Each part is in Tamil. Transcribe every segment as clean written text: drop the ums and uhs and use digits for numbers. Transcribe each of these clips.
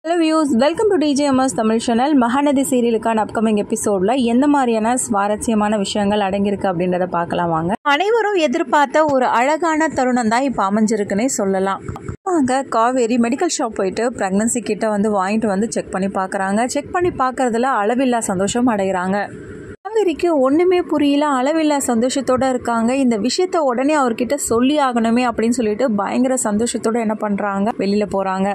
Hello views, welcome to DJMS Tamil channel. Mahanadi சீரியலுக்கான அப்கமிங் எபிசோடில் எந்த மாதிரியான சுவாரஸ்யமான விஷயங்கள் அடங்கியிருக்கு அப்படின்றத பார்க்கலாம் வாங்க. அனைவரும் எதிர்பார்த்த ஒரு அழகான தருணம் தான் இப்போ அமைஞ்சிருக்குன்னே சொல்லலாம். வாங்க, காவேரி மெடிக்கல் ஷாப் போயிட்டு ப்ரெக்னன்சி கிட்ட வாங்கிட்டு செக் பண்ணி பார்க்குறாங்க. செக் பண்ணி பார்க்குறதுல அளவில்லா சந்தோஷம் அடைகிறாங்க. காவேரிக்கு ஒன்றுமே புரியல, அளவில்லா சந்தோஷத்தோடு இருக்காங்க. இந்த விஷயத்த உடனே அவர்கிட்ட சொல்லி ஆகணுமே அப்படின்னு சொல்லிட்டு பயங்கர சந்தோஷத்தோடு என்ன பண்ணுறாங்க, வெளியில் போகிறாங்க.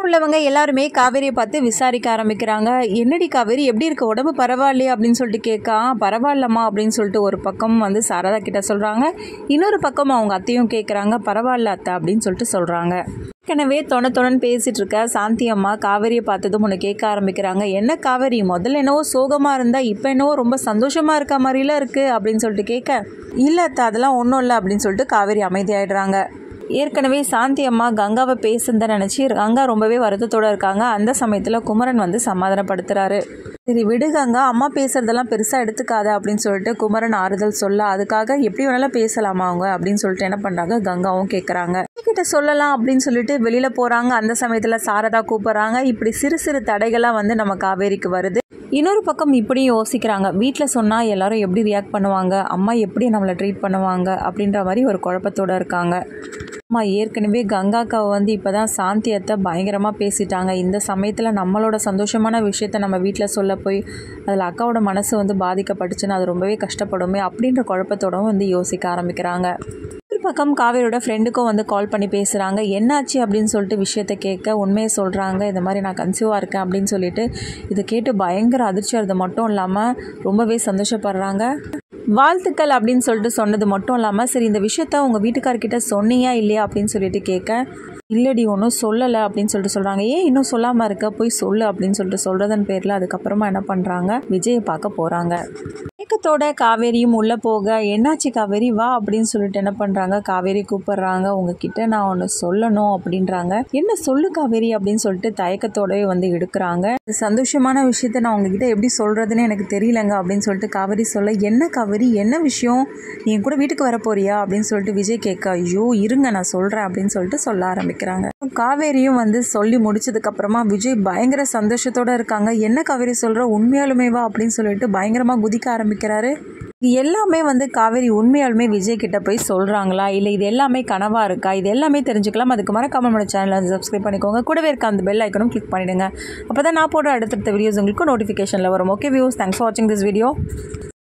உள்ளவங்க எல்லாருமே காவேரியை பார்த்து விசாரிக்க ஆரம்பிக்கிறாங்க. என்னடி காவேரி, எப்படி இருக்க, உடம்பு பரவாயில்லையா அப்படின்னு சொல்லிட்டு கேட்கா. பரவாயில்லம்மா அப்படின்னு சொல்லிட்டு ஒரு பக்கம் சாரதா கிட்ட சொல்கிறாங்க. இன்னொரு பக்கம் அவங்க அத்தையும் கேட்குறாங்க. பரவாயில்ல அத்தை அப்படின்னு சொல்லிட்டு சொல்கிறாங்க. ஏற்கனவே தொணன்னு பேசிகிட்டு இருக்க சாந்தி அம்மா காவேரியை பார்த்ததும் ஒன்று கேட்க ஆரம்பிக்கிறாங்க. என்ன காவேரி, முதல்ல என்னவோ சோகமாக இருந்தா இப்போ என்னவோ ரொம்ப சந்தோஷமாக இருக்க மாதிரிலாம் இருக்குது அப்படின்னு சொல்லிட்டு கேட்க, இல்லை அத்தை அதெல்லாம் ஒன்றும் இல்லை அப்படின்னு சொல்லிட்டு காவேரி அமைதியாயிடுறாங்க. ஏற்கனவே சாந்தி அம்மா கங்காவை பேசுன்னு நினச்சி கங்கா ரொம்பவே வருத்தத்தோடு இருக்காங்க. அந்த சமயத்தில் குமரன் சமாதானப்படுத்துகிறாரு. சரி விடு கங்கா, அம்மா பேசுறதெல்லாம் பெருசாக எடுத்துக்காத அப்படின்னு சொல்லிட்டு குமரன் ஆறுதல் சொல்ல, அதுக்காக எப்படி வேணாலும் பேசலாமா அவங்க அப்படின்னு சொல்லிட்டு என்ன பண்ணுறாங்க, கங்காவும் கேட்குறாங்க. கிட்ட சொல்லலாம் அப்படின்னு சொல்லிட்டு வெளியில் போகிறாங்க. அந்த சமயத்தில் சாரதா கூப்பிட்றாங்க. இப்படி சிறு சிறு தடைகளாக நம்ம காவேரிக்கு வருது. இன்னொரு பக்கம் இப்படியும் யோசிக்கிறாங்க, வீட்டில் சொன்னால் எல்லாரும் எப்படி ரியாக்ட் பண்ணுவாங்க, அம்மா எப்படி நம்மளை ட்ரீட் பண்ணுவாங்க அப்படின்ற மாதிரி ஒரு குழப்பத்தோடு இருக்காங்க. அம்மா ஏற்கனவே கங்காக்காவை இப்போ தான் சாந்தி அத்தை பயங்கரமாக பேசிட்டாங்க. இந்த சமயத்தில் நம்மளோட சந்தோஷமான விஷயத்த நம்ம வீட்டில் சொல்ல போய் அதில் அக்காவோட மனசு பாதிக்கப்பட்டுச்சுன்னா அது ரொம்பவே கஷ்டப்படுமே அப்படின்ற குழப்பத்தோடவும் யோசிக்க ஆரம்பிக்கிறாங்க. ஒரு பக்கம் காவேரியோட ஃப்ரெண்டுக்கும் கால் பண்ணி பேசுகிறாங்க. என்னாச்சு அப்படின்னு சொல்லிட்டு விஷயத்த கேட்க உண்மையை சொல்கிறாங்க. இந்த மாதிரி நான் கன்சீவாக இருக்கேன் அப்படின்னு சொல்லிட்டு இதை கேட்டு பயங்கர அதிர்ச்சி ஆகிறது மட்டும் இல்லாமல் ரொம்பவே சந்தோஷப்படுறாங்க. வாழ்த்துக்கள் அப்படின்னு சொல்லிட்டு சொன்னது மட்டும் இல்லாமல், சரி இந்த விஷயத்த உங்கள் வீட்டுக்கார்கிட்ட சொன்னியா இல்லையா அப்படின்னு சொல்லிட்டு கேட்க, இல்லடி ஒன்றும் சொல்லலை அப்படின்னு சொல்லிட்டு சொல்கிறாங்க. ஏன் இன்னும் சொல்லாமல் இருக்க, போய் சொல்லு அப்படின்னு சொல்லிட்டு சொல்கிறதன் பேரில் அதுக்கப்புறமா என்ன பண்ணுறாங்க, விஜயை பார்க்க போகிறாங்க. ஏக்கத்தோட காவேரியும் உள்ளே போக, என்னாச்சு காவேரி வா அப்படின்னு சொல்லிட்டு என்ன பண்ணுறாங்க, காவேரி கூப்பிட்றாங்க. உங்ககிட்ட நான் ஒன்று சொல்லணும் அப்படின்றாங்க. என்ன சொல்லு காவேரி அப்படின்னு சொல்லிட்டு தயக்கத்தோடவே எடுக்கிறாங்க. சந்தோஷமான விஷயத்த நான் உங்ககிட்ட எப்படி சொல்கிறதுன்னு எனக்கு தெரியலங்க அப்படின்னு சொல்லிட்டு காவேரி சொல்ல, என்ன காவேரி என்ன விஷயம், நீ என் கூட வீட்டுக்கு வர போறியா அப்படின்னு சொல்லிட்டு விஜய் கேட்க, ஐயோ இருங்க நான் சொல்கிறேன் அப்படின்னு சொல்லிட்டு சொல்ல ஆரம்பிக்கிறாங்க. காவேரியும் சொல்லி முடிச்சதுக்கப்புறமா விஜய் பயங்கர சந்தோஷத்தோடு இருக்காங்க. என்ன காவேரி சொல்கிற, உண்மையாலுமே வா அப்படின்னு சொல்லிட்டு பயங்கரமாக குதிக்க ஆரம்பிக்கிறாரு. இது எல்லாமே காவேரி உண்மையாலுமே விஜய் கிட்ட போய் சொல்கிறாங்களா, இல்லை இது எல்லாமே கனவாக இருக்கா, இது எல்லாமே தெரிஞ்சுக்கலாம். அதுக்கு மறக்காம நம்மளோட சேனலை சப்ஸ்கிரைப் பண்ணிக்கோங்க. கூடவே இருக்க அந்த பெல் ஐக்கனும் கிளிக் பண்ணிவிடுங்க. அப்போ தான் நான் போடுற அடுத்தடுத்த வீடியோஸ் உங்களுக்கு நோட்டிஃபிகேஷனில் வரும். ஓகே வியூஸ், தேங்க்ஸ் ஃபார் வாட்சிங் திஸ் வீடியோ.